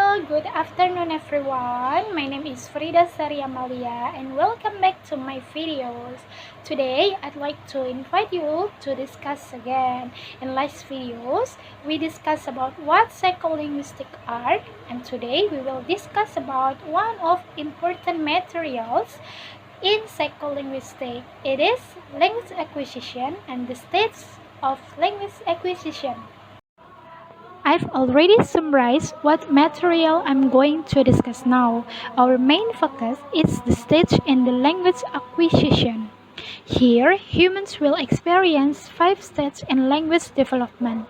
Good afternoon everyone. My name is Frida Sari Amalia and welcome back to my videos. Today I'd like to invite you to discuss again. In last videos, we discussed about what psycholinguistics are, and today we will discuss about one of important materials in psycholinguistics. It is language acquisition and the states of language acquisition. I've already summarized what material I'm going to discuss now. Our main focus is the stage in the language acquisition. Here, humans will experience 5 stages in language development,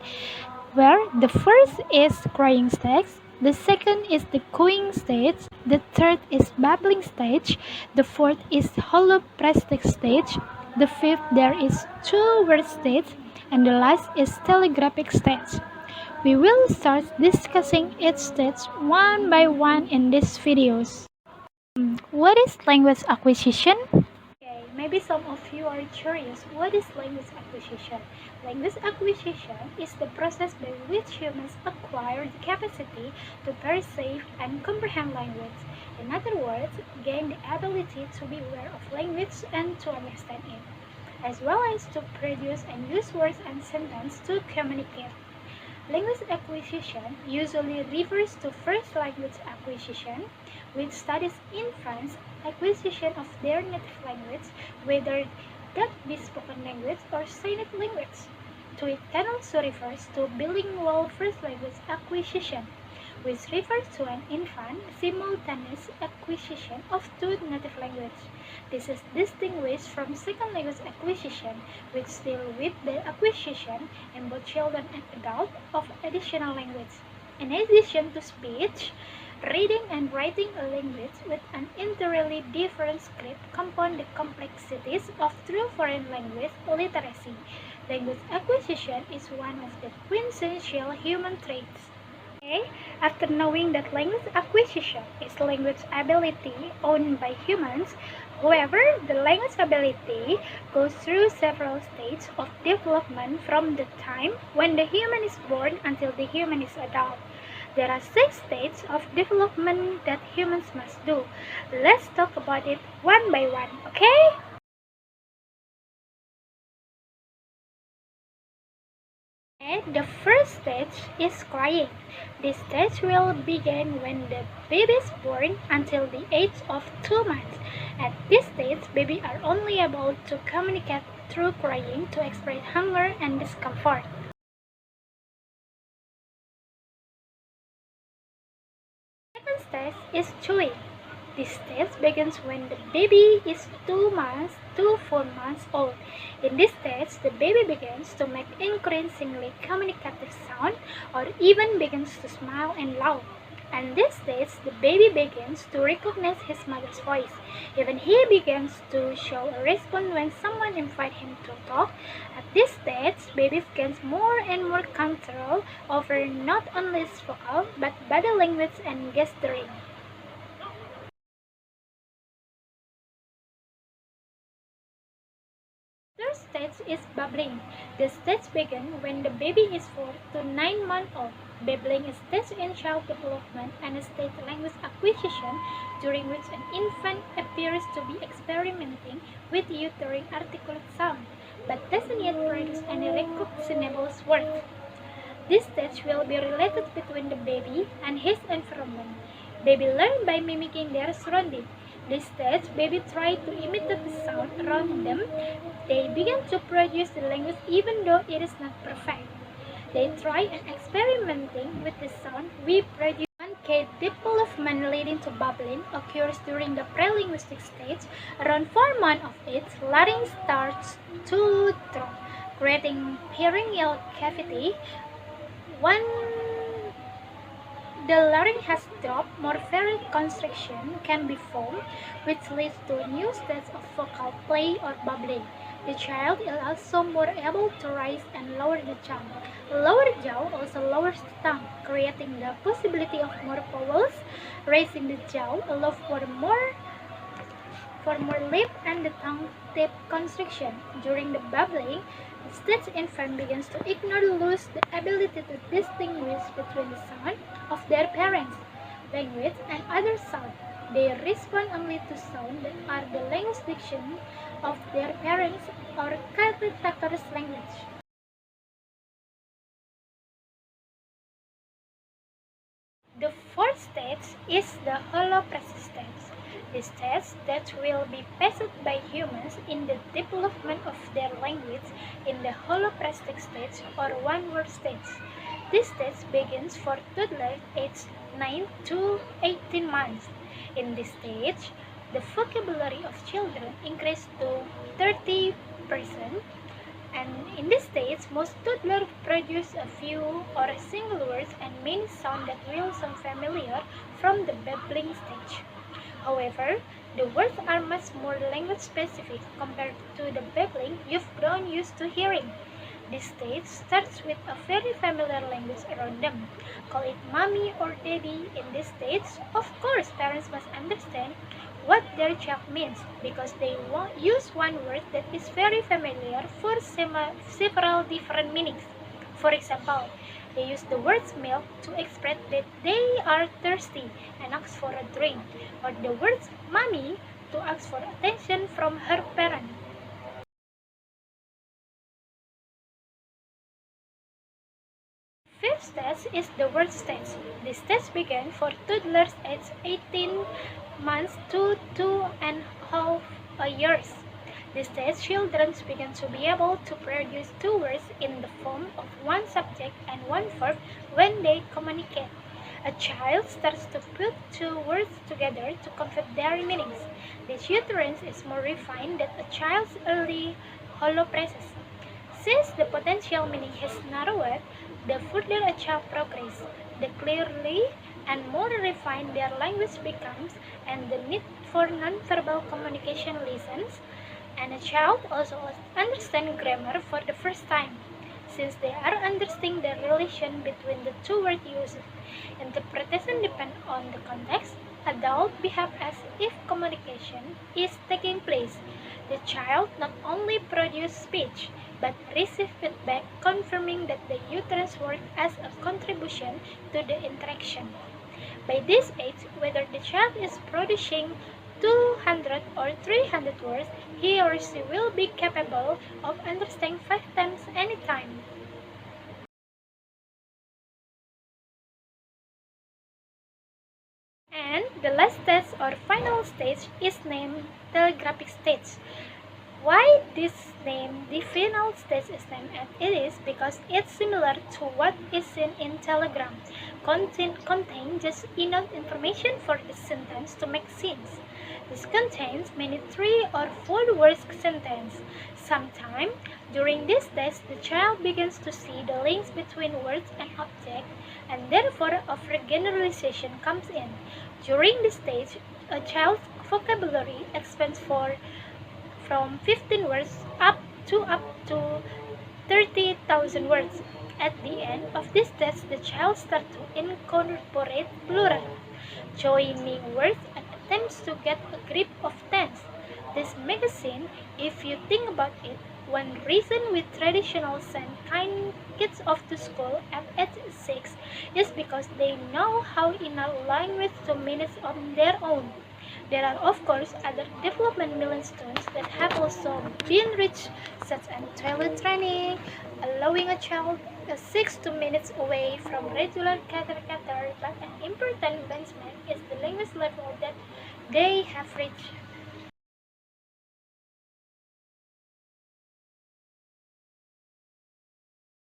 where the first is crying stage, the second is the cooing stage, the third is babbling stage, the fourth is holoprestic stage, the fifth there is two-word stage, and the last is telegraphic stage. We will start discussing each stage one by one in these videos. What is language acquisition? Okay, maybe some of you are curious, what is language acquisition? Language acquisition is the process by which humans acquire the capacity to perceive and comprehend language. In other words, gain the ability to be aware of language and to understand it, as well as to produce and use words and sentences to communicate. Language acquisition usually refers to first language acquisition, which studies infants' acquisition of their native language, whether that be spoken language or silent language. It can also refer to bilingual first language acquisition, which refers to an infant simultaneous acquisition of two native languages. This is distinguished from second language acquisition, which deals with the acquisition in both children and adults of additional language. In addition to speech, reading and writing a language with an entirely different script compound the complexities of true foreign language literacy. Language acquisition is one of the quintessential human traits. Okay. After knowing that language acquisition is language ability owned by humans, however, the language ability goes through several stages of development from the time when the human is born until the human is adult. There are 6 stages of development that humans must do. Let's talk about it one by one, okay? The first stage is crying. This stage will begin when the baby is born until the age of 2 months. At this stage, babies are only able to communicate through crying to express hunger and discomfort. The second stage is chewing. This stage begins when the baby is 2 months to 4 months old. In this stage, the baby begins to make increasingly communicative sound or even begins to smile and laugh. At this stage, the baby begins to recognize his mother's voice. Even he begins to show a response when someone invites him to talk. At this stage, baby gains more and more control over not only his vocal but body language and gesturing. Third stage is babbling. The stage begins when the baby is 4 to 9 months old. Babbling is a stage in child development and a stage language acquisition during which an infant appears to be experimenting with uttering articulate sound, but doesn't yet produce any recognizable words. This stage will be related between the baby and his environment. Baby learn by mimicking their surroundings. This stage, baby try to imitate the sound around them. They begin to produce the language even though it is not perfect. They try and experimenting with the sound we produce. 1K development leading to babbling occurs during the pre-linguistic stage. Around 4 months of age, larynx starts to drop, creating laryngeal cavity. When the larynx has dropped, more facial constriction can be formed, which leads to new states of vocal play or babbling. The child is also more able to raise and lower the jaw. A lower jaw also lowers the tongue, creating the possibility of more vowels. Raising the jaw allows for more lip and the tongue tip constriction. During the babbling stage, infant begins to ignore or lose the ability to distinguish between the sound of their parents. language, and other sound. They respond only to sound that are the language diction of their parents or characters language. The fourth stage is the holopresence stage. The stage that will be passed by humans in the development of their language in the holoprestic stage or one-word stage. This stage begins for toddlers aged 9 to 18 months. In this stage, the vocabulary of children increases to 30%, and in this stage, most toddlers produce a few or a single words and many sounds that will sound familiar from the babbling stage. However, the words are much more language specific compared to the babbling you've grown used to hearing. This stage starts with a very familiar language around them. Call it mommy or daddy. In this stage, of course, parents must understand what their child means because they use one word that is very familiar for several different meanings. For example, they use the word milk to express that they are thirsty and ask for a drink, or the word mommy to ask for attention from her parent. Fifth stage is the word stage. This stage begins for toddlers aged 18 months to 2.5 years. This stage, children begin to be able to produce two words in the form of one subject and one verb when they communicate. A child starts to put two words together to convey their meanings. This utterance is more refined than a child's early holopresence. Since the potential meaning has narrowed, the further a child progresses, the clearly and more refined their language becomes, and the need for nonverbal communication lessens, and a child also understands grammar for the first time, since they are understanding the relation between the two words used. Interpretation depends on the context. Adults behave as if communication is taking place. The child not only produces speech, but receives feedback confirming that the utterance works as a contribution to the interaction. By this age, whether the child is producing 200 or 300 words, he or she will be capable of understanding 5 times any time. And the last stage or final stage is named telegraphic stage. Why this name, the final stage is named as it is because it's similar to what is seen in telegram. Contain just enough information for the sentence to make sense. This contains many three or four words sentence. Sometimes during this stage the child begins to see the links between words and objects, and therefore a generalization comes in. During this stage, a child's vocabulary expands from 15 words up to 30,000 words. At the end of this test, the child starts to incorporate plural, joining words and attempts to get a grip of tense. This magazine, if you think about it, one reason we traditional send kind kids off to school at age 6 is because they know how in a language to manage on their own. There are of course other development milestones that have also been reached, such as toilet training, allowing a child 6 minutes away from regular cater, but an important benchmark is the language level that they have reached.